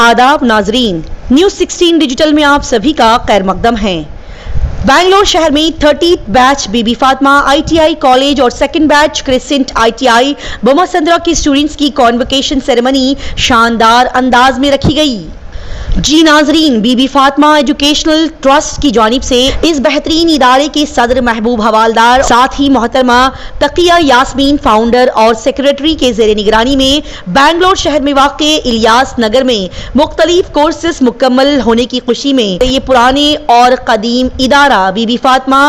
आदाब नाजरीन, news 16 digital में आप सभी का खैर मकदम है। बैंगलोर शहर में 30th बैच बीबी फातिमा ITI कॉलेज और सेकंड बैच क्रिसेंट ITI बोमासंद्रा के स्टूडेंट्स की कॉन्वोकेशन सेरेमनी शानदार अंदाज में रखी गई। जी नाजरीन, बीबी फातिमा एजुकेशनल ट्रस्ट की जानिब से इस बेहतरीन इदारे के सदर महबूब हवालदार, साथ ही मोहतरमा तकिया यास्मीन फाउंडर और सेक्रेटरी के जेर निगरानी में बैंगलोर शहर में वाक़े इलियास नगर में मुख्तलिफ कोर्सेस मुकम्मल होने की खुशी में ये पुराने और कदीम इदारा बीबी फातिमा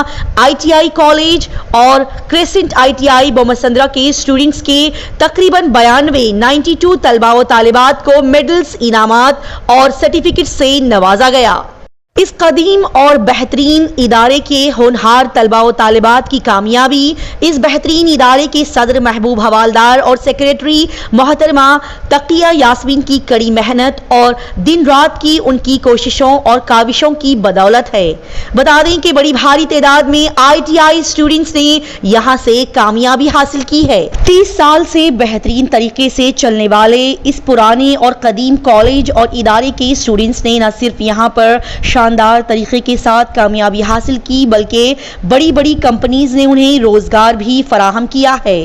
ITI कॉलेज और क्रिसेंट ITI बोमासंद्रा के स्टूडेंट्स के तकरीबन 92 तलबा व तालिबात को मेडल्स, इनामात और सर्टिफिकेट से नवाजा गया। इस कदीम और बेहतरीन इदारे के होनहार तलबा व तालिबात की कामयाबी इस बेहतरीन इदारे के सदर महबूब हवालदार और सेक्रेटरी मोहतरमा तकिया यास्मीन की कड़ी मेहनत और दिन रात की उनकी कोशिशों और काविशों की बदौलत है। बता दें कि बड़ी भारी तादाद में ITI स्टूडेंट्स ने यहाँ से कामयाबी हासिल की है। 30 साल से बेहतरीन तरीके से चलने वाले इस पुराने और कदीम कॉलेज और इदारे के स्टूडेंट्स ने न सिर्फ यहाँ पर शानदार तरीके के साथ कामयाबी हासिल की, बल्कि बड़ी बड़ी कंपनीज ने उन्हें रोजगार भी फराहम किया है।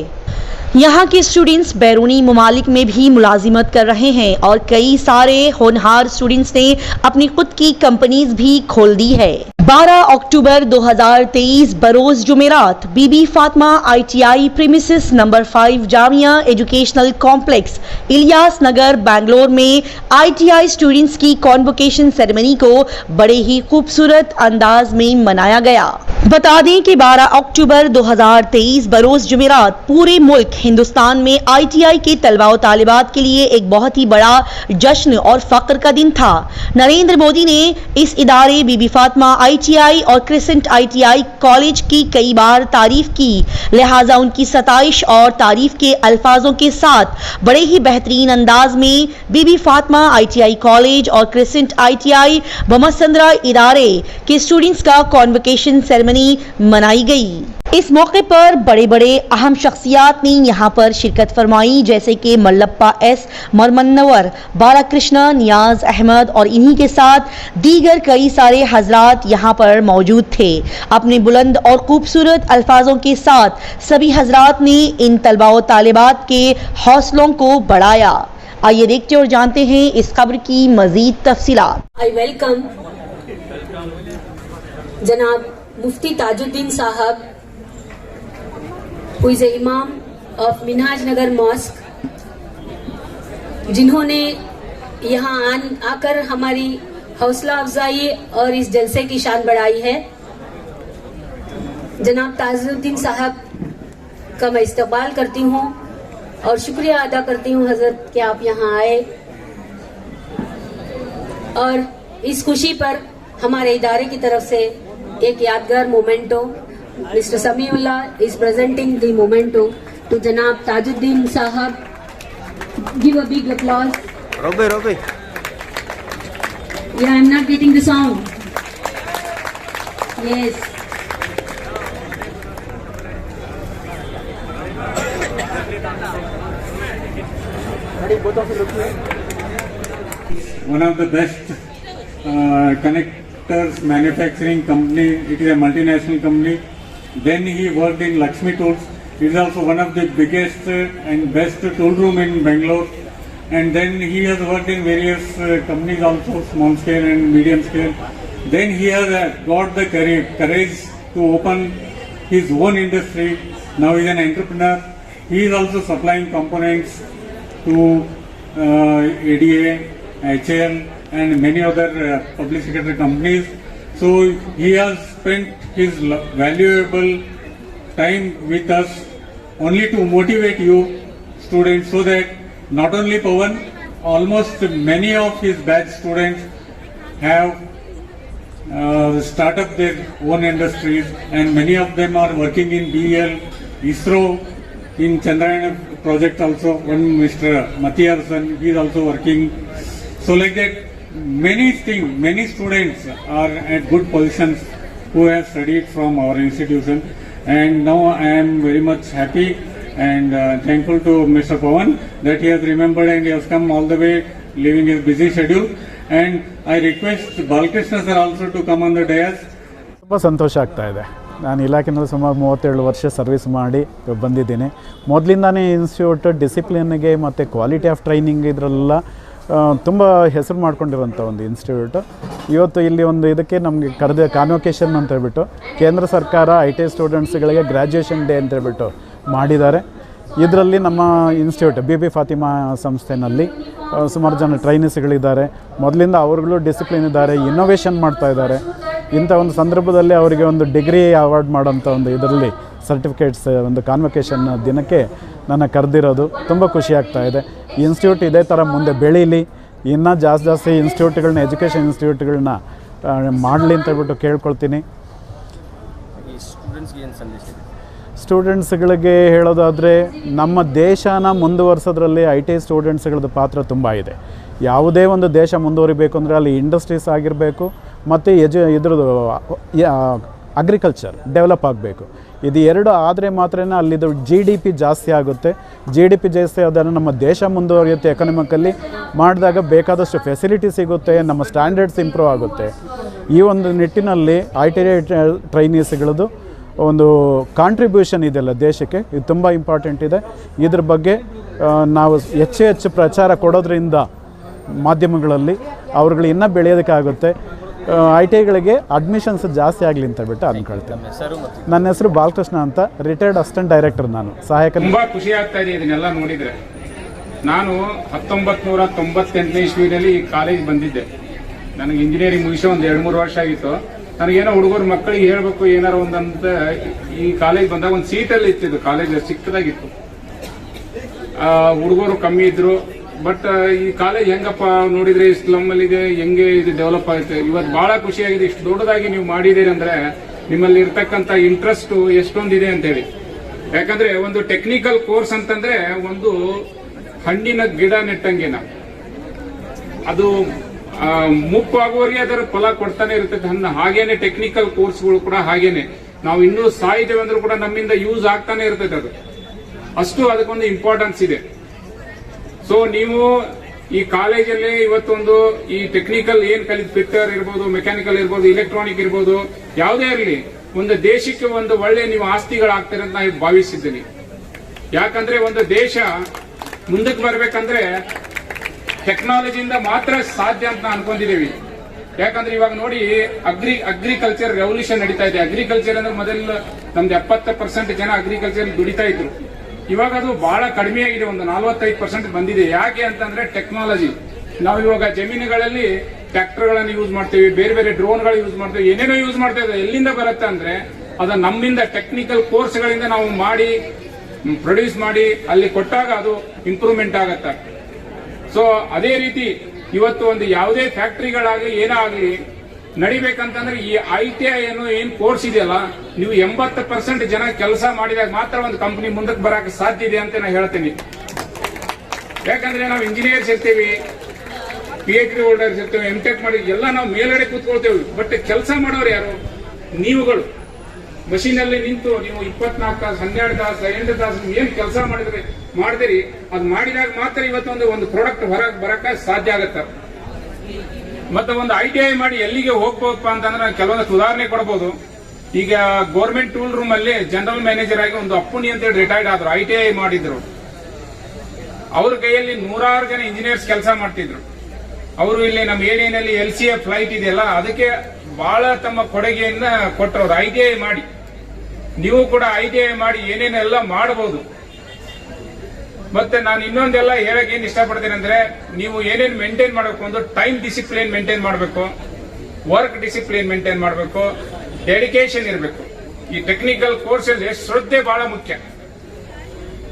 यहाँ के स्टूडेंट्स बैरूनी ममालिक में भी मुलाजिमत कर रहे हैं और कई सारे होनहार स्टूडेंट्स ने अपनी खुद की कंपनीज भी खोल दी है। 12 अक्टूबर 2023 बरोज जुमेरात Bibi Fatima ITI premises number 5 Jamia educational complex Ilyas Nagar Bangalore में ITI स्टूडेंट्स की कॉन्वोकेशन सेरेमनी को बड़े ही खूबसूरत अंदाज में मनाया गया। बता दें कि 12 अक्टूबर 2023 बरोज जुमेरात पूरे मुल्क हिंदुस्तान में ITI के तलबा व तालिबात के लिए एक बहुत ही बड़ा जश्न और फख्र का दिन था। नरेंद्र मोदी ने इस इदारे बीबी फातिमा ITI और क्रिसेंट ITI कॉलेज की कई बार तारीफ की, लिहाजा उनकी सताइश और तारीफ के अल्फाजों के साथ बड़े ही बेहतरीन अंदाज में बीबी फातिमा ITI कॉलेज और क्रिसेंट ITI बोमासंद्रा इदारे के स्टूडेंट्स का कॉन्वोकेशन सेरेमनी मनाई गई। इस मौके पर बड़े बड़े अहम शख्सियात ने यहाँ पर शिरकत फरमाई, जैसे कि मल्लप्पा S मरमन्नवर, बालाकृष्णा, नियाज अहमद और इन्हीं के साथ दीगर कई सारे हजरात यहाँ पर मौजूद थे। अपने बुलंद और खूबसूरत अल्फाजों के साथ सभी हजरात ने इन तलबा व तालिबात के हौसलों को बढ़ाया। आइए देखते और जानते हैं इस खबर की मजीद तफसीलात। आई वेलकम जनाब मुफ्ती ताजुद्दीन साहब, who is the Imam of Minhaj Nagar mosque, जिन्होंने यहाँ आकर हमारी हौसला अफजाई और इस जलसे की शान बढ़ाई है। जनाब ताजुद्दीन साहब का मैं इस्तकबाल करती हूँ और शुक्रिया अदा करती हूँ हजरत कि आप यहाँ आए और इस खुशी पर हमारे इदारे की तरफ से एक यादगार memento Mr. Samiullah is presenting the memento to Janab Tajuddin Sahab. Give a big applause. Robe. Yeah, I'm not getting the sound. Yes. One of the best connectors manufacturing company. It is a multinational company. Then he worked in Lakshmi Tools. It is also one of the biggest and best tool room in Bangalore. And then he has worked in various companies also, small scale and medium scale. Then he has got the courage to open his own industry. Now he is an entrepreneur. He is also supplying components to ADA, HL and many other public sector companies. So he has spent his valuable time with us only to motivate you students, so that not only Pawan, almost many of his batch students have started their own industries, and many of them are working in BEL, ISRO, in Chandrayaan project also. One Mr. Mathiarsan, he is also working. So like that, many students are at good positions who have studied from our institution, and now I am very much happy and thankful to Mr. Pawan that he has remembered and he has come all the way leaving his busy schedule. And I request Balkrishna sir also to come on the dais. ತುಂಬ ಸಂತೋಷ ಆಗ್ತಾ ಇದೆ. ನಾನು ಇಲಾಖೆನಲ್ಲಿ ಸುಮಾರು 37 ವರ್ಷ service ಮಾಡಿ ಬಂದಿದ್ದೀನಿ. ಮೊದಲಿಂದಾನೇ institute ಡಿಸಿಪ್ಲಿನ್ಗೆ ಮತ್ತು quality of training ಇದರೆಲ್ಲ ತುಂಬ ಹೆಸರು ಮಾಡ್ಕೊಂಡಿರೋಂಥ ಒಂದು ಇನ್ಸ್ಟಿಟ್ಯೂಟ್. ಇವತ್ತು ಇಲ್ಲಿ ಒಂದು ಇದಕ್ಕೆ ನಮಗೆ ಕರೆದ ಕಾನ್ವೊಕೇಶನ್ ಅಂತ ಹೇಳ್ಬಿಟ್ಟು ಕೇಂದ್ರ ಸರ್ಕಾರ ITI ಸ್ಟೂಡೆಂಟ್ಸ್ಗಳಿಗೆ ಗ್ರ್ಯಾಜುಯೇಷನ್ ಡೇ ಅಂತ ಹೇಳ್ಬಿಟ್ಟು ಮಾಡಿದ್ದಾರೆ. ಇದರಲ್ಲಿ ನಮ್ಮ ಇನ್ಸ್ಟಿಟ್ಯೂಟ್ BB ಫಾತಿಮಾ ಸಂಸ್ಥೆಯಲ್ಲಿ ಸುಮಾರು ಜನ ಟ್ರೈನರ್ಸ್ಗಳಿದ್ದಾರೆ. ಮೊದಲಿಂದ ಅವ್ರುಗಳು ಡಿಸಿಪ್ಲಿನ್ ಇದ್ದಾರೆ, ಇನ್ನೋವೇಷನ್ ಮಾಡ್ತಾ ಇದ್ದಾರೆ. ಇಂಥ ಒಂದು ಸಂದರ್ಭದಲ್ಲಿ ಅವರಿಗೆ ಒಂದು ಡಿಗ್ರಿ ಅವಾರ್ಡ್ ಮಾಡೋಂಥ ಒಂದು ಇದರಲ್ಲಿ ಸರ್ಟಿಫಿಕೇಟ್ಸ್ ಒಂದು ಕಾನ್ವೊಕೇಶನ್ ದಿನಕ್ಕೆ ನನ್ನ ಕರೆದಿರೋದು ತುಂಬ ಖುಷಿ ಆಗ್ತಾ ಇದೆ. ಇನ್ಸ್ಟಿಟ್ಯೂಟ್ ಇದೇ ಥರ ಮುಂದೆ ಬೆಳೀಲಿ, ಇನ್ನೂ ಜಾಸ್ತಿ ಇನ್ಸ್ಟಿಟ್ಯೂಟ್ಗಳನ್ನ ಎಜುಕೇಷನ್ ಇನ್ಸ್ಟಿಟ್ಯೂಟ್ಗಳನ್ನ ಮಾಡಲಿ ಅಂತ ಹೇಳ್ಬಿಟ್ಟು ಕೇಳ್ಕೊಳ್ತೀನಿ. ಸ್ಟೂಡೆಂಟ್ಸ್ಗಳಿಗೆ ಹೇಳೋದಾದರೆ ನಮ್ಮ ದೇಶನ ಮುಂದುವರ್ಸೋದ್ರಲ್ಲಿ ITI ಸ್ಟೂಡೆಂಟ್ಸ್ಗಳದ್ದು ಪಾತ್ರ ತುಂಬ ಇದೆ. ಯಾವುದೇ ಒಂದು ದೇಶ ಮುಂದುವರಿಬೇಕು ಅಂದರೆ ಅಲ್ಲಿ ಇಂಡಸ್ಟ್ರೀಸ್ ಆಗಿರಬೇಕು ಮತ್ತು ಇದ್ರದ್ದು ಅಗ್ರಿಕಲ್ಚರ್ ಡೆವಲಪ್ ಆಗಬೇಕು. ಇದು ಎರಡು ಆದರೆ ಮಾತ್ರ ಅಲ್ಲಿದ್ದು GDP ಜಾಸ್ತಿ ಆಗುತ್ತೆ. GDP ಜಾಸ್ತಿ ಆದಾಗ ನಮ್ಮ ದೇಶ ಮುಂದುವರಿಯುತ್ತೆ. ಎಕನಾಮಿಕಲ್ಲಿ ಮಾಡಿದಾಗ ಬೇಕಾದಷ್ಟು ಫೆಸಿಲಿಟಿ ಸಿಗುತ್ತೆ, ನಮ್ಮ ಸ್ಟ್ಯಾಂಡರ್ಡ್ಸ್ ಇಂಪ್ರೂವ್ ಆಗುತ್ತೆ. ಈ ಒಂದು ನಿಟ್ಟಿನಲ್ಲಿ ITI ಟ್ರೈನೀಸ್ಗಳದ್ದು ಒಂದು ಕಾಂಟ್ರಿಬ್ಯೂಷನ್ ಇದೆಯಲ್ಲ ದೇಶಕ್ಕೆ, ಇದು ತುಂಬ ಇಂಪಾರ್ಟೆಂಟ್ ಇದೆ. ಇದ್ರ ಬಗ್ಗೆ ನಾವು ಹೆಚ್ಚು ಪ್ರಚಾರ ಕೊಡೋದ್ರಿಂದ ಮಾಧ್ಯಮಗಳಲ್ಲಿ ಅವ್ರುಗಳು ಇನ್ನೂ ಬೆಳೆಯೋದಕ್ಕಾಗುತ್ತೆ. ITIಗಳಿಗೆ ಅಡ್ಮಿಷನ್ಸ್ ಜಾಸ್ತಿ ಆಗಲಿ ಅಂತ ಹೇಳ್ಬಿಟ್ಟು ಅಂದ್ಕೊಳ್ತೀನಿ. ನನ್ನ ಹೆಸರು ಬಾಲಕೃಷ್ಣ ಅಂತ, ರಿಟೈರ್ಡ್ ಅಸಿಸ್ಟೆಂಟ್ ಡೈರೆಕ್ಟರ್, ನಾನು ಸಹಾಯಕ. ತುಂಬ ಖುಷಿ ಆಗ್ತಾ ಇದೆ ಇದನ್ನೆಲ್ಲ ನೋಡಿದರೆ. ನಾನು 1998ನೇ ಇಸ್ವಿನಲ್ಲಿ ಈ ಕಾಲೇಜ್ ಬಂದಿದ್ದೆ. ನನಗೆ ಇಂಜಿನಿಯರಿಂಗ್ ಮುಗಿಸೋ ಒಂದು 2-3 ವರ್ಷ ಆಗಿತ್ತು. ನನಗೇನೋ ಹುಡುಗರು ಮಕ್ಕಳಿಗೆ ಹೇಳಬೇಕು ಏನಾರು ಒಂದಂತ ಈ ಕಾಲೇಜ್ ಬಂದಾಗ ಒಂದು ಸೀಟಲ್ಲಿ ಇತ್ತಿದ್ದು, ಕಾಲೇಜ್ ಚಿಕ್ಕದಾಗಿತ್ತು, ಹುಡುಗರು ಕಮ್ಮಿ ಇದ್ರು. ಬಟ್ ಈ ಕಾಲೇಜ್ ಹೆಂಗಪ್ಪ ನೋಡಿದ್ರೆ ಸ್ಲಮ್ಮಲ್ಲಿ ಇದೆ, ಹೆಂಗೆ ಇದು ಡೆವಲಪ್ ಆಗುತ್ತೆ. ಇವತ್ತು ಬಹಳ ಖುಷಿಯಾಗಿದೆ. ಇಷ್ಟು ದೊಡ್ಡದಾಗಿ ನೀವು ಮಾಡಿದ್ದೀರಿ ಅಂದ್ರೆ ನಿಮ್ಮಲ್ಲಿ ಇರ್ತಕ್ಕಂಥ ಇಂಟ್ರೆಸ್ಟ್ ಎಷ್ಟೊಂದಿದೆ ಅಂತೇಳಿ. ಯಾಕಂದ್ರೆ ಒಂದು ಟೆಕ್ನಿಕಲ್ ಕೋರ್ಸ್ ಅಂತಂದ್ರೆ ಒಂದು ಹಣ್ಣಿನ ಗಿಡ ನೆಟ್ಟಂಗೆನ, ಅದು ಮುಪ್ಪಾಗುವವರೆಗೆ ಅದರ ಫಲ ಕೊಡ್ತಾನೆ ಇರ್ತದೆ ಹಣ್ಣು. ಹಾಗೇನೆ ಟೆಕ್ನಿಕಲ್ ಕೋರ್ಸ್ಗಳು ಕೂಡ ಹಾಗೇನೆ. ನಾವು ಇನ್ನೂ ಸಾಯಿತೇವೆ ಅಂದ್ರೂ ಕೂಡ ನಮ್ಮಿಂದ ಯೂಸ್ ಆಗ್ತಾನೆ ಇರ್ತದೆ. ಅದು ಅಷ್ಟು ಅದಕ್ಕೊಂದು ಇಂಪಾರ್ಟೆನ್ಸ್ ಇದೆ. ಸೊ ನೀವು ಈ ಕಾಲೇಜಲ್ಲಿ ಇವತ್ತೊಂದು ಈ ಟೆಕ್ನಿಕಲ್ ಏನ್ ಕಲಿತು, ಫಿಟ್ಟರ್ ಇರ್ಬೋದು, ಮೆಕ್ಯಾನಿಕಲ್ ಇರ್ಬೋದು, ಇಲೆಕ್ಟ್ರಾನಿಕ್ ಇರ್ಬೋದು, ಯಾವುದೇ ಇರಲಿ, ಒಂದು ದೇಶಕ್ಕೆ ಒಂದು ಒಳ್ಳೆ ನೀವು ಆಸ್ತಿಗಳಾಗ್ತಾರೆ ಅಂತ ನಾನು ಭಾವಿಸಿದ್ದೀನಿ. ಯಾಕಂದ್ರೆ ಒಂದು ದೇಶ ಮುಂದಕ್ಕೆ ಬರ್ಬೇಕಂದ್ರೆ ಟೆಕ್ನಾಲಜಿಯಿಂದ ಮಾತ್ರ ಸಾಧ್ಯ ಅಂತ ಅನ್ಕೊಂಡಿದ್ದೀವಿ. ಯಾಕಂದ್ರೆ ಇವಾಗ ನೋಡಿ ಅಗ್ರಿಕಲ್ಚರ್ ರೆವಲ್ಯೂಷನ್ ನಡೀತಾ ಇದೆ. ಅಗ್ರಿಕಲ್ಚರ್ ಅಂದ್ರೆ ಮೊದಲು ನಮ್ದು 70% ಜನ ಅಗ್ರಿಕಲ್ಚರ್ ದುಡಿತಾ ಇದ್ರು. ಇವಾಗ ಅದು ಬಹಳ ಕಡಿಮೆ ಆಗಿದೆ, ಒಂದು 45% ಬಂದಿದೆ. ಯಾಕೆ ಅಂತಂದ್ರೆ ಟೆಕ್ನಾಲಜಿ. ನಾವು ಇವಾಗ ಜಮೀನುಗಳಲ್ಲಿ ಟ್ರ್ಯಾಕ್ಟರ್ಗಳನ್ನು ಯೂಸ್ ಮಾಡ್ತೀವಿ, ಬೇರೆ ಬೇರೆ ಡ್ರೋನ್ಗಳು ಯೂಸ್ ಮಾಡ್ತೀವಿ, ಏನೇನೋ ಯೂಸ್ ಮಾಡ್ತಾ ಇದ್ದಾರೆ. ಎಲ್ಲಿಂದ ಬರುತ್ತೆ ಅಂದ್ರೆ ಅದು ನಮ್ಮಿಂದ ಟೆಕ್ನಿಕಲ್ ಕೋರ್ಸ್ಗಳಿಂದ ನಾವು ಮಾಡಿ ಪ್ರೊಡ್ಯೂಸ್ ಮಾಡಿ ಅಲ್ಲಿ ಕೊಟ್ಟಾಗ ಅದು ಇಂಪ್ರೂವ್ಮೆಂಟ್ ಆಗತ್ತೆ. ಸೊ ಅದೇ ರೀತಿ ಇವತ್ತು ಒಂದು ಯಾವುದೇ ಫ್ಯಾಕ್ಟರಿಗಳಾಗಲಿ ಏನಾಗಲಿ ನಡಿಬೇಕಂತಂದ್ರೆ ಈ ITI ಏನ್ ಕೋರ್ಸ್ ಇದೆಯಲ್ಲ, ನೀವು 80% ಜನ ಕೆಲಸ ಮಾಡಿದಾಗ ಮಾತ್ರ ಒಂದು ಕಂಪನಿ ಮುಂದಕ್ಕೆ ಬರಕ್ಕೆ ಸಾಧ್ಯ ಇದೆ ಅಂತ ನಾನು ಹೇಳ್ತೀನಿ. ಯಾಕಂದ್ರೆ ನಾವು ಇಂಜಿನಿಯರ್ಸ್ ಇರ್ತೀವಿ, PhD ಹೋಲ್ಡರ್ಸ್ ಇರ್ತೀವಿ, MTech ಮಾಡಿ ಎಲ್ಲ ನಾವು ಮೇಲ್ಗಡೆ ಕೂತ್ಕೊಳ್ತೇವೆ. ಬಟ್ ಕೆಲಸ ಮಾಡೋರು ಯಾರು? ನೀವುಗಳು. ಮಷೀನಲ್ಲಿ ನಿಂತು ನೀವು 24 ತಾಸು, 12 ತಾಸು, 8 ತಾಸು ಏನ್ ಕೆಲಸ ಮಾಡಿದಿರಿ, ಅದು ಮಾಡಿದಾಗ ಮಾತ್ರ ಇವತ್ತೊಂದು ಪ್ರಾಡಕ್ಟ್ ಹೊರಗೆ ಬರಕ್ಕೆ ಸಾಧ್ಯ ಆಗತ್ತೆ. ಮತ್ತೆ ಒಂದು ITI ಮಾಡಿ ಎಲ್ಲಿಗೆ ಹೋಗ್ಬೋದಪ್ಪ ಅಂತಂದ್ರೆ ಕೆಲವೊಂದಷ್ಟು ಉದಾಹರಣೆ ಕೊಡಬಹುದು. ಈಗ ಗೌರ್ಮೆಂಟ್ ಟೂಲ್ ರೂಮ್ ಅಲ್ಲಿ ಜನರಲ್ ಮ್ಯಾನೇಜರ್ ಆಗಿ ಒಂದು ಅಪ್ಪುನಿ ಅಂತೇಳಿ ರಿಟೈರ್ಡ್ ಆದ್ರು, ITI ಮಾಡಿದ್ರು. ಅವ್ರ ಕೈಯಲ್ಲಿ 100 ಜನ ಇಂಜಿನಿಯರ್ಸ್ ಕೆಲಸ ಮಾಡ್ತಿದ್ರು. ಅವರು ಇಲ್ಲಿ ನಮ್ಮ ಏರಿಯಾನಲ್ಲಿ LCA ಫ್ಲೈಟ್ ಇದೆಯಲ್ಲ, ಅದಕ್ಕೆ ಬಹಳ ತಮ್ಮ ಕೊಡುಗೆಯನ್ನ ಕೊಟ್ಟರು. ITI ಮಾಡಿ ನೀವು ಕೂಡ ITI ಮಾಡಿ ಏನೇನೆಲ್ಲ ಮಾಡಬಹುದು. ಮತ್ತೆ ನಾನು ಇನ್ನೊಂದೆಲ್ಲ ಹೇಳಕ್ ಏನ್ ಇಷ್ಟಪಡ್ತೇನೆ ಅಂದ್ರೆ, ನೀವು ಏನೇನು ಮೇಂಟೈನ್ ಮಾಡಬೇಕು, ಒಂದು ಟೈಮ್ ಡಿಸಿಪ್ಲಿನ್ ಮೇಂಟೈನ್ ಮಾಡಬೇಕು, ವರ್ಕ್ ಡಿಸಿಪ್ಲಿನ್ ಮೇಂಟೈನ್ ಮಾಡಬೇಕು, ಡೆಡಿಕೇಶನ್ ಇರಬೇಕು. ಈ ಟೆಕ್ನಿಕಲ್ ಕೋರ್ಸ್ ಅಲ್ಲಿ ಶ್ರದ್ಧೆ ಬಹಳ ಮುಖ್ಯ.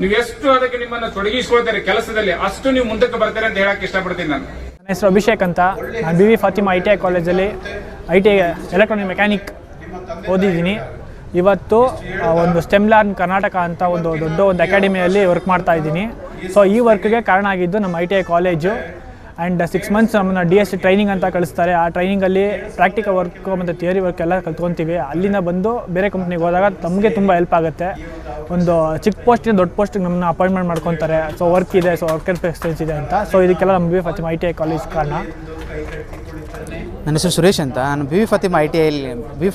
ನೀವು ಎಷ್ಟು ಅದಕ್ಕೆ ನಿಮ್ಮನ್ನು ತೊಡಗಿಸ್ಕೊಳ್ತಾರೆ ಕೆಲಸದಲ್ಲಿ, ಅಷ್ಟು ನೀವು ಮುಂದಕ್ಕೆ ಬರ್ತಾರೆ ಅಂತ ಹೇಳಕ್ ಇಷ್ಟಪಡ್ತೀನಿ ನಾನು. ನನ್ನ ಹೆಸರು ಅಭಿಷೇಕ್ ಅಂತ. ನಾನು BB ಫಾತಿಮಾ ITI ಕಾಲೇಜಲ್ಲಿ ITI ಎಲೆಕ್ಟ್ರಾನಿಕ್ ಮೆಕ್ಯಾನಿಕ್ ಓದಿದ್ದೀನಿ. ಇವತ್ತು ಒಂದು ಸ್ಟೆಮ್ ಲರ್ನ್ ಕರ್ನಾಟಕ ಅಂತ ಒಂದು ದೊಡ್ಡ ಒಂದು ಅಕಾಡೆಮಿಯಲ್ಲಿ ವರ್ಕ್ ಮಾಡ್ತಾ ಇದ್ದೀನಿ. ಸೊ ಈ ವರ್ಕ್ಗೆ ಕಾರಣ ಆಗಿದ್ದು ನಮ್ಮ ITI ಕಾಲೇಜು. ಆ್ಯಂಡ್ 6 ಮಂತ್ಸ್ ನಮ್ಮನ್ನು DST ಟ್ರೈನಿಂಗ್ ಅಂತ ಕಳಿಸ್ತಾರೆ. ಆ ಟ್ರೈನಿಂಗಲ್ಲಿ ಪ್ರಾಕ್ಟಿಕಲ್ ವರ್ಕು ಮತ್ತು ಥಿಯರಿ ವರ್ಕ್ ಎಲ್ಲ ಕಲ್ತ್ಕೊತೀವಿ. ಅಲ್ಲಿಂದ ಬಂದು ಬೇರೆ ಕಂಪ್ನಿಗೆ ಹೋದಾಗ ನಮಗೆ ತುಂಬ ಹೆಲ್ಪ್ ಆಗುತ್ತೆ. ಒಂದು ಚಿಕ್ಕ ಪೋಸ್ಟಿಂದ ದೊಡ್ಡ ಪೋಸ್ಟಿಗೆ ನಮ್ಮನ್ನ ಅಪಾಯಿಂಟ್ಮೆಂಟ್ ಮಾಡ್ಕೊತಾರೆ. ಸೊ ವರ್ಕ್ ಇದೆ, ಸೊ ವರ್ಕ್ ಎಕ್ಸ್ಪೀರಿಯನ್ಸ್ ಇದೆ ಅಂತ. ಸೊ ಇದಕ್ಕೆಲ್ಲ ನಮ್ಮ BB ಫಾತಿಮಾ ITI ಕಾಲೇಜ್ ಕಾರಣ. ನನ್ನ ಹೆಸರು ಸುರೇಶ್ ಅಂತ. ನಾನು BB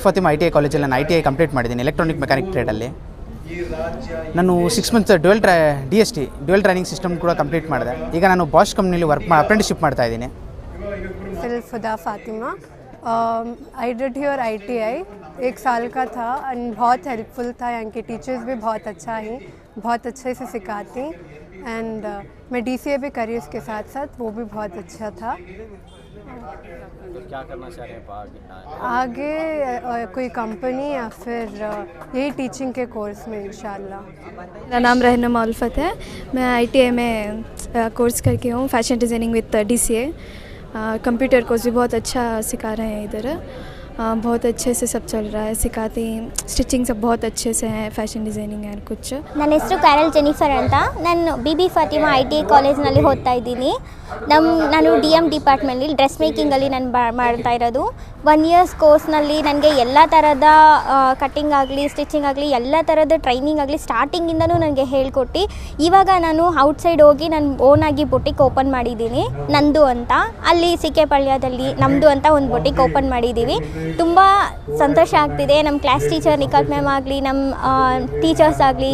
ಫಾತಿಮಾ ITI ಕಾಲೇಜಲ್ಲಿ ನಾನು ITI ಕಂಪ್ಲೀಟ್ ಮಾಡಿದ್ದೀನಿ ಎಲೆಕ್ಟ್ರಾನಿಕ್ ಮೆಕ್ಯಾನಿಕ್ ಟ್ರೇಡಲ್ಲಿ. ನಾನು 6 months DST dual training system ಕೂಡ ಕಂಪ್ಲೀಟ್ ಮಾಡಿದೆ. ಈಗ ನಾನು ಬಾಷ್ ಕಂಪ್ನಿಲಿ ಅಪ್ರೆಂಟಿಸ್ಶಿಪ್ ಮಾಡ್ತಾ ಇದ್ದೀನಿ. फिदा Fatima I did your ITI 1 साल का था एंड बहुत हेल्पफुल था. यहाँ के टीचर्स भी बहुत अच्छा हैं, बहुत अच्छे से सिखाती. एंड मैं DCA भी करी उसके साथ साथ, वो भी बहुत अच्छा था. तो क्या करना चाह रहे हैं आगे कोई कंपनी या फिर यही टीचिंग के कोर्स में इंशाल्लाह. मेरा नाम रहनुमा उल्फत है. मैं ITI में कोर्स करके हूँ fashion designing with DCA. Computer course भी बहुत अच्छा सिखा रहे हैं इधर. बहुत अच्छे से सब चल रहा है, सिखाते हैं. स्टिचिंग सब बहुत अच्छे से है, फैशन डिज़ाइनिंग है कुछ. ನನ್ನ ಹೆಸರು ಕ್ಯಾರಲ್ ಜೆನಿಫರ್ ಅಂತ. ನಾನು BB ಫಾತಿಮಾ ITI ಕಾಲೇಜ್ನಲ್ಲಿ ಓದ್ತಾ ಇದ್ದೀನಿ. ನಾನು DM ಡಿಪಾರ್ಟ್ಮೆಂಟಲ್ಲಿ ಡ್ರೆಸ್ ಮೇಕಿಂಗಲ್ಲಿ ನಾನು ಮಾಡ್ತಾ ಇರೋದು. 1 ಇಯರ್ಸ್ ಕೋರ್ಸ್ನಲ್ಲಿ ನನಗೆ ಎಲ್ಲ ಥರದ ಕಟ್ಟಿಂಗ್ ಆಗಲಿ ಸ್ಟಿಚಿಂಗ್ ಆಗಲಿ ಎಲ್ಲ ಥರದ ಟ್ರೈನಿಂಗ್ ಆಗಲಿ ಸ್ಟಾರ್ಟಿಂಗಿಂದನೂ ನನಗೆ ಹೇಳ್ಕೊಟ್ಟು ಇವಾಗ ನಾನು ಔಟ್ಸೈಡ್ ಹೋಗಿ ನಾನು ಓನಾಗಿ ಬೊಟಿಕ್ ಓಪನ್ ಮಾಡಿದ್ದೀನಿ, ನಂದು ಅಂತ. ಅಲ್ಲಿ ಸಿಕೆಪಾಳ್ಯದಲ್ಲಿ ನಮ್ಮದು ಅಂತ ಒಂದು ಬೊಟಿಕ್ ಓಪನ್ ಮಾಡಿದ್ದೀವಿ. ತುಂಬ ಸಂತೋಷ ಆಗ್ತಿದೆ. ನಮ್ಮ ಕ್ಲಾಸ್ ಟೀಚರ್ ನಿಖಾತ್ ಮ್ಯಾಮ್ ಆಗಲಿ, ನಮ್ಮ ಟೀಚರ್ಸ್ ಆಗಲಿ,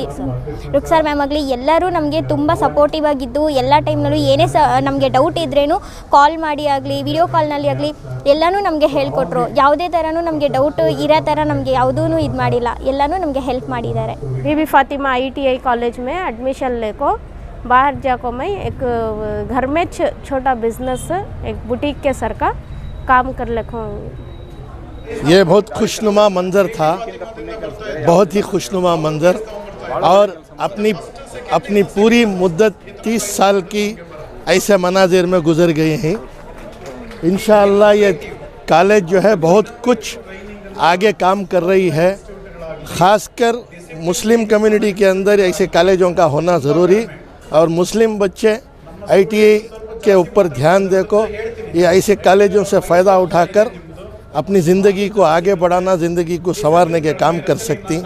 ರುಕ್ಸಾರ್ ಮ್ಯಾಮ್ ಆಗಲಿ ಎಲ್ಲರೂ ನಮಗೆ ತುಂಬ ಸಪೋರ್ಟಿವ್ ಆಗಿದ್ದು ಎಲ್ಲ ಟೈಮ್ನಲ್ಲೂ ಏನೇ ನಮಗೆ ಡೌಟ್ ಇದ್ರೇನು ಕಾಲ್ ಮಾಡಿ ಆಗಲಿ ವಿಡಿಯೋ ಕಾಲ್ನಲ್ಲಿ ಆಗಲಿ ಎಲ್ಲನೂ ನಮಗೆ ಹೇಳ್ಕೊಟ್ರು. ಯಾವುದೇ ಥರನೂ ನಮಗೆ ಡೌಟ್ ಇರೋ ಥರ ನಮಗೆ ಯಾವುದೂ ಇದು ಮಾಡಿಲ್ಲ, ಎಲ್ಲನೂ ನಮಗೆ ಹೆಲ್ಪ್ ಮಾಡಿದ್ದಾರೆ. BB फातिमा ITI कॉलेज में एडमिशन लेको बाहर जाको मैं एक घर में छोटा बिजनेस एक बुटीक के सर का काम कर लेको. ये बहुत खुशनुमा मंज़र था, बहुत ही खुशनुमा मंज़र. और अपनी पूरी मुद्दत 30 साल की ऐसे मनाजिर में गुजर गई हैं. इंशाअल्लाह ये कॉलेज जो है बहुत कुछ आगे काम कर रही है. ख़ासकर मुस्लिम कम्युनिटी के अंदर ऐसे कॉलेजों का होना ज़रूरी. और मुस्लिम बच्चे ITI के ऊपर ध्यान देको ये ऐसे कॉलेजों से फ़ायदा उठाकर अपनी ज़िंदगी को आगे बढ़ाना, ज़िंदगी को संवारने के काम कर सकती.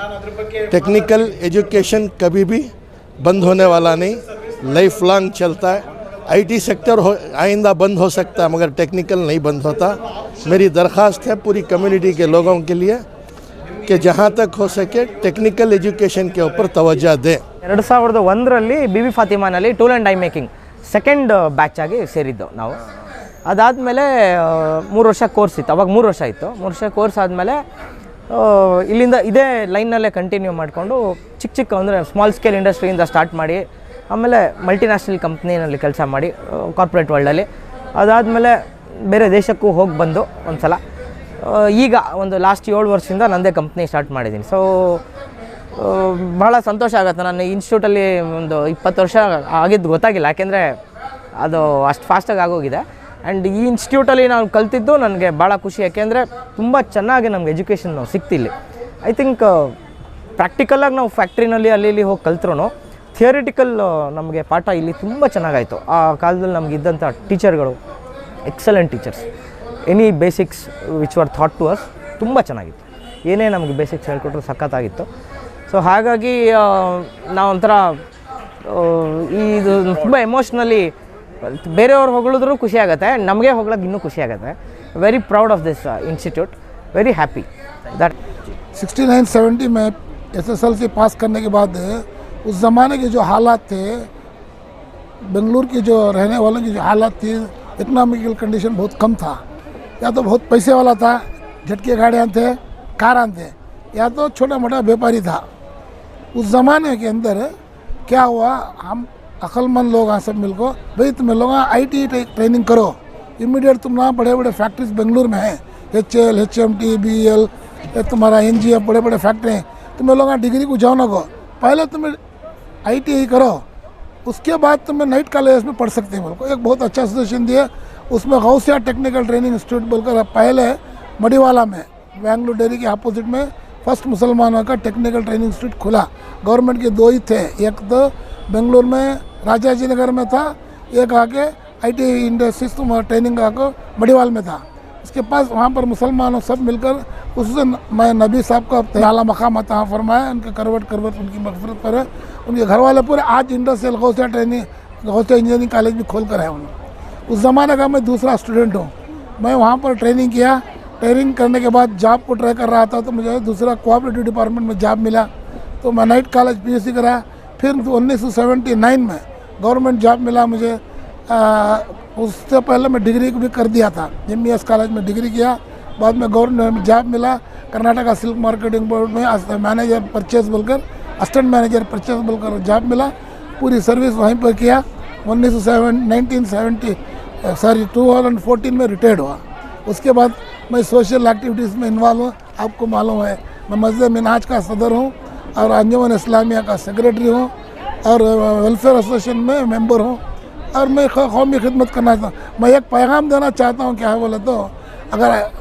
टेक्निकल एजुकेशन कभी भी बंद होने वाला नहीं, लाइफ लॉन्ग चलता है. IT सेक्टर आइंदा बंद हो सकता है मगर टेक्निकल नहीं बंद होता. मेरी दरख्वास्त है पूरी कम्युनिटी के लोगों के लिए कि जहाँ तक हो सके टेक्निकल एजुकेशन के ऊपर तवज्जो दें. 2001ರಲ್ಲಿ BB ಫಾತಿಮಾನಲ್ಲಿ tool and die making second batch ಆಗಿ ಸೇರಿದ್ದು ನಾವು. ಅದಾದಮೇಲೆ 3 ವರ್ಷ ಕೋರ್ಸ್ ಇತ್ತು. ಅವಾಗ 3 ವರ್ಷ ಇತ್ತು. 3 ವರ್ಷ ಕೋರ್ಸ್ ಆದಮೇಲೆ ಇಲ್ಲಿಂದ ಇದೇ ಲೈನ್ನಲ್ಲೇ ಕಂಟಿನ್ಯೂ ಮಾಡಿಕೊಂಡು ಚಿಕ್ಕ ಅಂದರೆ ಸ್ಮಾಲ್ ಸ್ಕೇಲ್ ಇಂಡಸ್ಟ್ರಿಯಿಂದ ಸ್ಟಾರ್ಟ್ ಮಾಡಿ ಆಮೇಲೆ ಮಲ್ಟಿನ್ಯಾಷನಲ್ ಕಂಪ್ನಿನಲ್ಲಿ ಕೆಲಸ ಮಾಡಿ ಕಾರ್ಪೊರೇಟ್ ವರ್ಲ್ಡಲ್ಲಿ. ಅದಾದಮೇಲೆ ಬೇರೆ ದೇಶಕ್ಕೂ ಹೋಗಿ ಬಂದು ಒಂದು ಸಲ. ಈಗ ಒಂದು ಲಾಸ್ಟ್ 7 ವರ್ಷದಿಂದ ನನ್ನದೇ ಕಂಪ್ನಿ ಸ್ಟಾರ್ಟ್ ಮಾಡಿದ್ದೀನಿ. ಸೊ ಭಾಳ ಸಂತೋಷ ಆಗುತ್ತೆ. ನಾನು ಇನ್ಸ್ಟಿಟ್ಯೂಟಲ್ಲಿ ಒಂದು 20 ವರ್ಷ ಆಗಿದ್ದು ಗೊತ್ತಾಗಿಲ್ಲ, ಯಾಕೆಂದರೆ ಅದು ಅಷ್ಟು ಫಾಸ್ಟಾಗಿ ಆಗೋಗಿದೆ. ಆ್ಯಂಡ್ ಈ ಇನ್ಸ್ಟಿಟ್ಯೂಟಲ್ಲಿ ನಾವು ಕಲ್ತಿದ್ದು ನನಗೆ ಭಾಳ ಖುಷಿ, ಯಾಕೆಂದರೆ ತುಂಬ ಚೆನ್ನಾಗಿ ನಮ್ಗೆ ಎಜುಕೇಷನ್ ಸಿಕ್ತಿಲ್ಲಿ. ಐ ಥಿಂಕ್ ಪ್ರಾಕ್ಟಿಕಲಾಗಿ ನಾವು ಫ್ಯಾಕ್ಟ್ರಿನಲ್ಲಿ ಅಲ್ಲಿ ಇಲ್ಲಿ ಹೋಗಿ ಕಲ್ತ್ರೂ ಥಿಯರಿಟಿಕಲ್ ನಮಗೆ ಪಾಠ ಇಲ್ಲಿ ತುಂಬ ಚೆನ್ನಾಗಾಯಿತು. ಆ ಕಾಲದಲ್ಲಿ ನಮ್ಗೆ ಇದ್ದಂಥ ಟೀಚರ್ಗಳು excellent teachers. Any basics which were taught to us ತುಂಬ ಚೆನ್ನಾಗಿತ್ತು. ಏನೇ ನಮಗೆ ಬೇಸಿಕ್ಸ್ ಹೇಳ್ಕೊಟ್ರು ಸಖತ್ತಾಗಿತ್ತು. ಸೊ ಹಾಗಾಗಿ ನಾವೊಂಥರ ಇದು ತುಂಬ ಎಮೋಷ್ನಲಿ ಬೇರೆಯವ್ರು ಹೊಗಳಿದ್ರೂ ಖುಷಿ ಆಗುತ್ತೆ, ನಮಗೆ ಹೊಗಳಕ್ಕೆ ಇನ್ನೂ ಖುಷಿ ಆಗುತ್ತೆ. Very proud of this institute, very happy that 69-70 में SSLC पास करने के बाद उस ज़माने के जो हालात थे, बेंगलुरु के जो रहने वालों की जो हालात थी, इकोनॉमिकल कंडीशन बहुत कम था. या तो बहुत पैसे वाला था, झटके गाड़ियाँ थे, कार थे, या तो छोटा मोटा व्यापारी था. उस ज़माने के अंदर क्या हुआ, हम अक्लमंद लोग हैं सब मिलकर, भाई तुम लोग ITI ट्रेनिंग करो, इमीडिएट तुम ना बड़े बड़े फैक्ट्रीज बेंगलुरु में हैं, HL, HMT, BL, तुम्हारा NGF, बड़े बड़े फैक्ट्री हैं. तुम लोग डिग्री को जाओ ना को, पहले तुम ITI करो, उसके बाद तुम नाइट कॉलेज में पढ़ सकते हैं. बोल को एक बहुत अच्छा सजेशन दिया. उसमें गौसिया टेक्निकल ट्रेनिंग इंस्टीट्यूट बोलकर पहले मड़ीवाला में बेंगलुरु डेयरी के अपोजिट में फर्स्ट मुसलमानों का टेक्निकल ट्रेनिंग इंस्टीट्यूट खुला. गवर्नमेंट के 2 ही थे, एक तो बेंगलुरु में राजाजी नगर में था, एक आके IT इंडस्ट्रीज तो ट्रेनिंग का मड़ीवाल में था। उसके पास वहाँ पर मुसलमानों सब मिलकर उस दिन मैं नबी साहब का आला मकाम अता फरमाया, उनके करवट उनकी मगफरत करे। उनके घर वाले पूरे आज इंडस्ट्रियल गौसिया इंजीनियरिंग कॉलेज भी खोल कर है उन्होंने। उस ज़माने का मैं दूसरा स्टूडेंट हूँ। मैं वहाँ पर ट्रेनिंग किया। ट्रेनिंग करने के बाद जॉब को ट्राई कर रहा था तो मुझे दूसरा कोऑपरेटिव डिपार्टमेंट में जॉब मिला, तो मैं नाइट कॉलेज PUC कराया। फिर 1979 में गवर्नमेंट जॉब मिला मुझे। उससे पहले मैं डिग्री भी कर दिया था, MES कॉलेज में डिग्री किया। बाद में गवर्नमेंट जॉब मिला कर्नाटका सिल्क मार्केटिंग बोर्ड में मैनेजर परचेज बोलकर, असिस्टेंट मैनेजर परचेज बोलकर जॉब मिला। पूरी सर्विस वहीं पर किया। 2014 में रिटायर्ड हुआ। उसके बाद मैं सोशल एक्टिविटीज़ में इन्वॉल्व हूँ। आपको मालूम है मैं मस्जिद मिनाज का सदर हूँ और अंजुमन इस्लामिया का सेक्रेटरी हूँ और वेलफेयर एसोसिएशन में मेंबर हूँ और मैं कौमी खिदमत करना चाहता हूँ। मैं एक पैगाम देना चाहता हूँ, क्या है बोले तो, अगर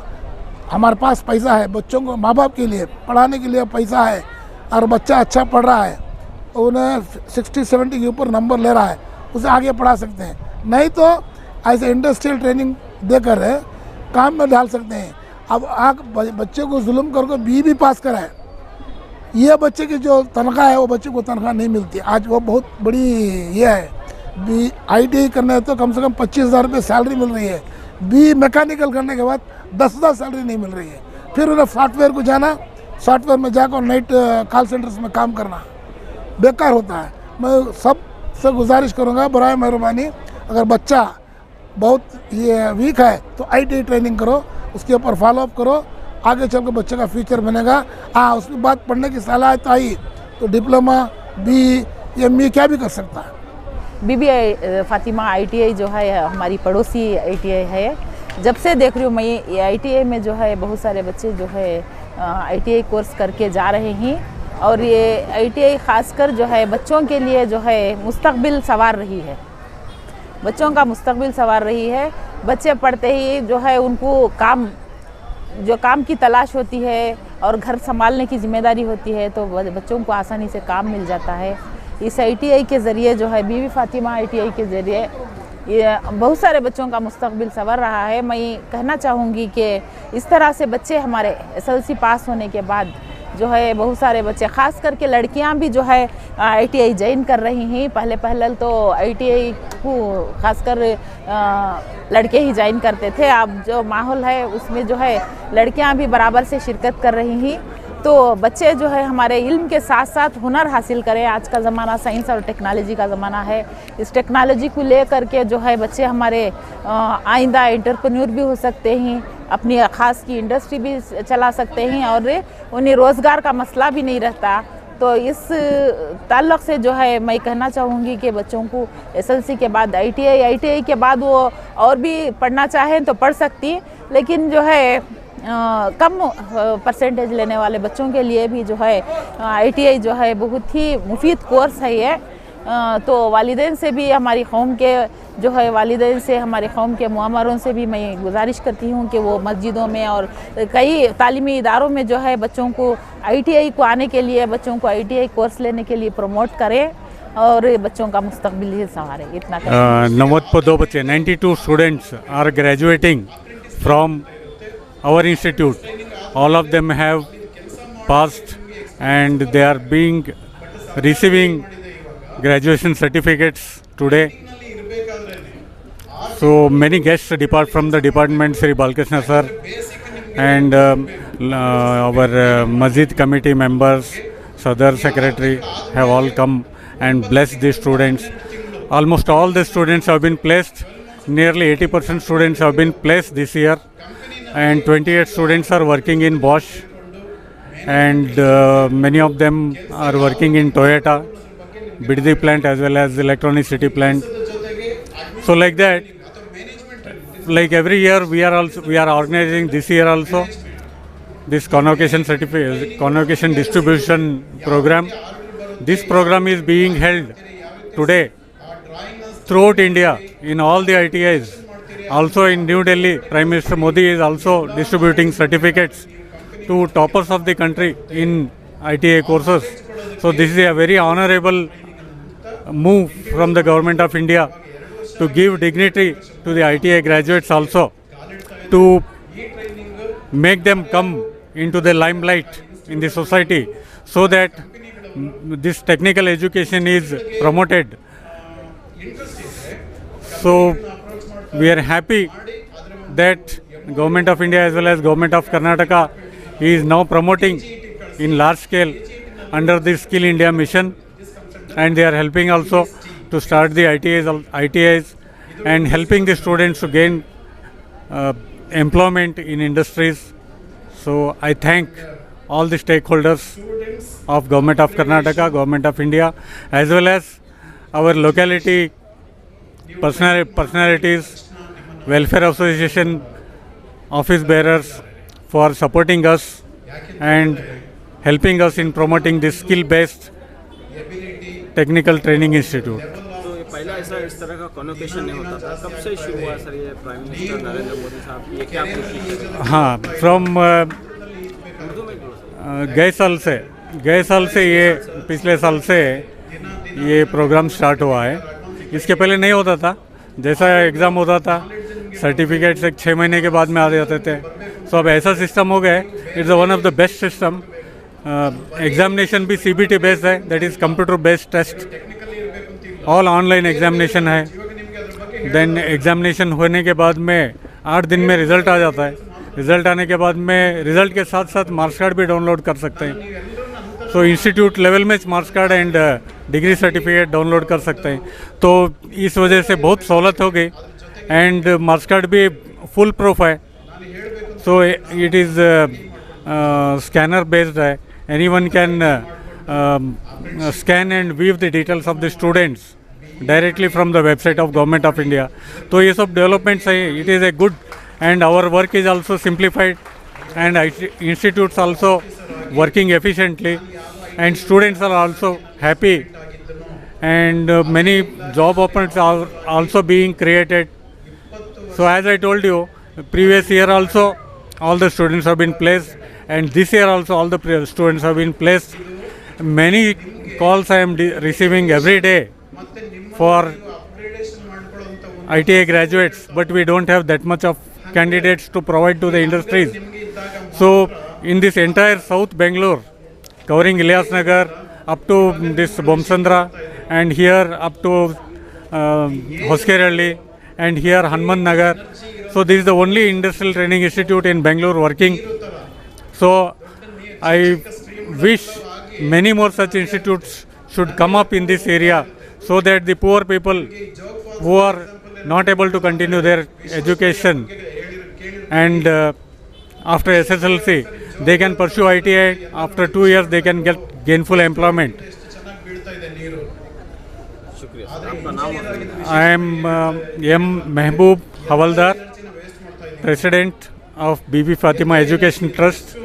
हमारे पास पैसा है, बच्चों को माँ बाप के लिए पढ़ाने के लिए पैसा है और बच्चा अच्छा पढ़ रहा है, उन्हें 60-70 के ऊपर नंबर ले रहा है, उसे आगे पढ़ा सकते हैं। नहीं तो ऐसे इंडस्ट्रियल ट्रेनिंग देकर काम में डाल सकते हैं। अब आप बच्चे को जुल्म करके BE पास कराए, ये बच्चे की जो तनख्वाह है वो बच्चे को तनख्वाह नहीं मिलती। आज वो बहुत बड़ी ये है। ITI करना है तो कम से कम 25,000 रुपये सैलरी मिल रही है। BE मैकेनिकल करने के बाद 10,000 सैलरी नहीं मिल रही है। फिर उन्हें सॉफ्टवेयर को जाना, सॉफ्टवेयर में जाकर नाइट कॉल सेंटर्स में काम करना बेकार होता है। मैं सबसे गुजारिश करूँगा बराए मेहरबानी, अगर बच्चा बहुत ये वीक है तो ITI ट्रेनिंग करो, उसके ऊपर फॉलोअप करो, आगे चल कर बच्चे का फ्यूचर बनेगा। हाँ, उसके बाद पढ़ने की सलाहियत आई तो डिप्लोमा BE ME क्या भी कर सकता है। बीबी फातिमा ITI जो है हमारी पड़ोसी ITI है। जब से देख रही हूँ मैं ये ITI में जो है बहुत सारे बच्चे जो है ITI कोर्स करके जा रहे हैं और ये ITI ख़ासकर जो है बच्चों के लिए जो है मुस्तकबिल संवार रही है, बच्चों का मुस्तकबिल संवार रही है। बच्चे पढ़ते ही जो है उनको काम की तलाश होती है और घर संभालने की जिम्मेदारी होती है, तो बच्चों को आसानी से काम मिल जाता है। इस ITI के ज़रिए जो है बीबी फातिमा ITI के ज़रिए ये बहुत सारे बच्चों का मुस्तकबिल संवर रहा है। मैं कहना चाहूँगी कि इस तरह से बच्चे हमारे SLC पास होने के बाद जो है बहुत सारे बच्चे, ख़ास करके लड़कियां भी जो है ITI ज्वाइन कर रही हैं। पहले तो ITI को ख़ासकर लड़के ही ज्वाइन करते थे। अब जो माहौल है उसमें जो है लड़कियां भी बराबर से शिरकत कर रही हैं। तो बच्चे जो है हमारे इल्म के साथ साथ हुनर हासिल करें। आज का ज़माना साइंस और टेक्नोलॉजी का ज़माना है। इस टेक्नोलॉजी को ले करके जो है बच्चे हमारे आइंदा एंटरप्रेन्योर भी हो सकते हैं, अपनी ख़ास की इंडस्ट्री भी चला सकते हैं और उन्हें रोज़गार का मसला भी नहीं रहता। तो इस ताल्लुक़ से जो है मैं कहना चाहूँगी कि बच्चों को SLC के बाद ITI के बाद वो और भी पढ़ना चाहें तो पढ़ सकती, लेकिन जो है कम परसेंटेज लेने वाले बच्चों के लिए भी जो है ITI जो है बहुत ही मुफीद कोर्स है ये। तो वालिदैन से भी हमारी कौम के जो है वालिदैन से हमारे कौम के मुआमरों से भी मैं गुजारिश करती हूँ कि वो मस्जिदों में और कई तालीमी इदारों में जो है बच्चों को ITI को आने के लिए, बच्चों को ITI कोर्स लेने के लिए प्रमोट करें और बच्चों का मुस्तकबिल ही संवारें। इतना 92 बच्चे 92 students are graduating from our institute. All of them have passed and they are receiving graduation certificates today. So many guests depart from the department, Sri Balkrishna sir and our Masjid committee members, Sadar secretary have all come and blessed these students. Almost all the students have been placed. Nearly 80% students have been placed this year. And 28 students are working in Bosch and many of them are working in Toyota, Biddi plant as well as Electronic City plant. So like that, like every year we are organizing this year also this convocation distribution program. This program is being held today throughout India in all the ITIs. Also in New Delhi, Prime Minister Modi is also distributing certificates to toppers of the country in ITI courses. So this is a very honorable move from the government of India to give dignity to the ITI graduates also, to make them come into the limelight in the society, so that this technical education is promoted. So we are happy that Government of India as well as Government of Karnataka is now promoting in large scale under the Skill India mission, and they are helping also to start the ITIs and helping the students to gain employment in industries. So I thank all the stakeholders of Government of Karnataka, Government of India, as well as our locality personalities, welfare association, office bearers for supporting us and helping us in promoting this skill-based technical training institute. तो ये पहला ऐसा इस तरह का convocation नहीं होता था, कब से शुरू हुआ सर ये प्राइम मिनिस्टर नरेंद्र मोदी साहब ये क्या कोशिश कर? हाँ, फ्रॉम गए साल से ये पिछले साल से ये प्रोग्राम स्टार्ट हुआ है। इसके पहले नहीं होता था, जैसा एग्ज़ाम होता था सर्टिफिकेट्स 6 महीने के बाद में आ जाते थे। सो अब ऐसा सिस्टम हो गया है, it's one of the best system. Examination भी CBT बेस्ड है, that is computer based test, all online examination है। देन एग्जामिनेशन होने के बाद में 8 दिन में रिज़ल्ट आ जाता है। रिज़ल्ट आने के बाद में रिज़ल्ट के साथ साथ मार्क्स कार्ड भी डाउनलोड कर सकते हैं। सो इंस्टीट्यूट लेवल में marks card and degree certificate download कर सकते हैं। तो इस वजह से बहुत सहूलत हो गई एंड मार्क्स कार्ड भी फुल प्रूफ है। So it is scanner based है, anyone can scan and view the details of the students directly from the website of Government of India. तो ये सब developments है, it is a good and our work is also simplified and institutes also working efficiently and students are also happy and many job opportunities are also being created. So as I told you, previous year also all the students have been placed and this year also all the students have been placed. Many calls I am receiving every day for ITI graduates, but we don't have that much of candidates to provide to the industries. So in this entire South Bangalore, covering Ilyas Nagar up to this Bomsandra and here up to Hoskeralli and here Hanuman Nagar. So this is the only industrial training institute in Bangalore working. So I wish many more such institutes should come up in this area so that the poor people who are not able to continue their education and after SSLC they can pursue ITI. After 2 years they can get gainful employment. I am M. Mehboob Havaldar, President of Bibi Fatima Education Trust,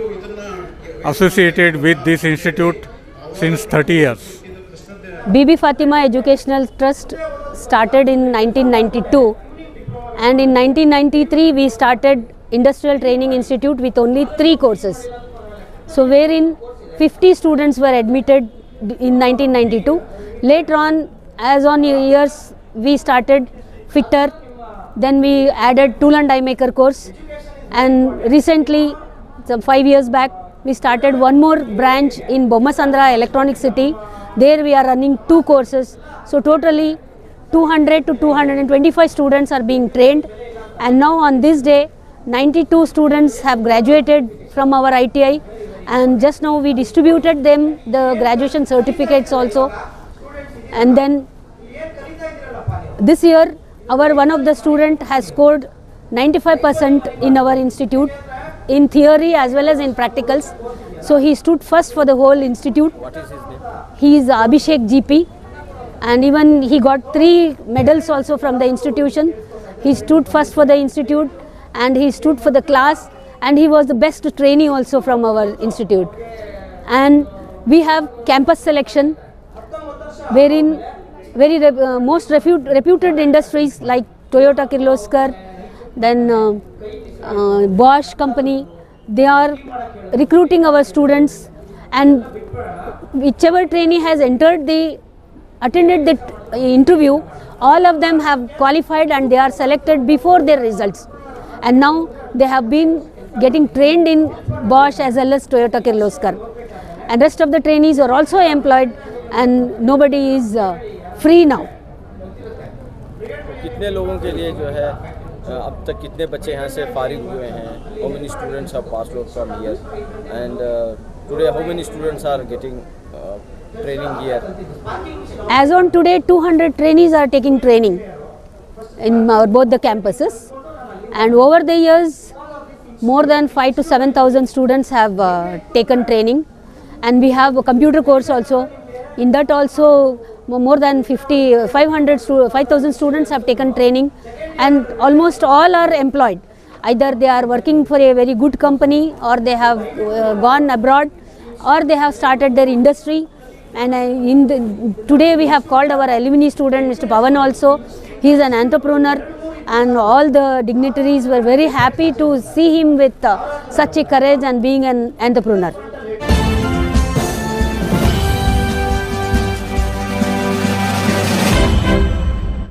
associated with this institute since 30 years. Bibi Fatima Educational Trust started in 1992 and in 1993 we started Industrial Training Institute with only 3 courses. So wherein 50 students were admitted in 1992. Later on, as on years, we started fitter, then we added tool and die maker course, and recently, some 5 years back, we started one more branch in Bommasandra Electronic City. There we are running 2 courses. So totally 200 to 225 students are being trained, and now on this day 92 students have graduated from our ITI, and just now we distributed them the graduation certificates also. And then this year our one of the student has scored 95% in our institute in theory as well as in practicals. So he stood first for the whole institute. What is his name? He is Abhishek GP, and even he got 3 medals also from the institution. He stood first for the institute and he stood for the class, and he was the best trainee also from our institute. And we have campus selection wherein most reputed industries like Toyota Kirloskar, then Bosch company, they are recruiting our students, and whichever trainee has entered the attended the interview, all of them have qualified and they are selected before their results. And now they have been getting trained in Bosch as well as Toyota Kirloskar. And rest of the trainees are also employed and nobody is free now. कितने लोगों के लिए जो है अब तक कितने बच्चे यहाँ से फारिग हुए हैं? How many students have passed out from here? And today how many students are getting training here? As on today, 200 trainees are taking training in both the campuses. And over the years, more than 5,000 to 7,000 students have taken training. And we have a computer course also. In that also, more than 5,000 students have taken training, and almost all are employed. Either they are working for a very good company, or they have gone abroad, or they have started their industry. And today we have called our alumni student, Mr. Pavan also. He is an entrepreneur, and all the dignitaries were very happy to see him with such a courage and being an entrepreneur.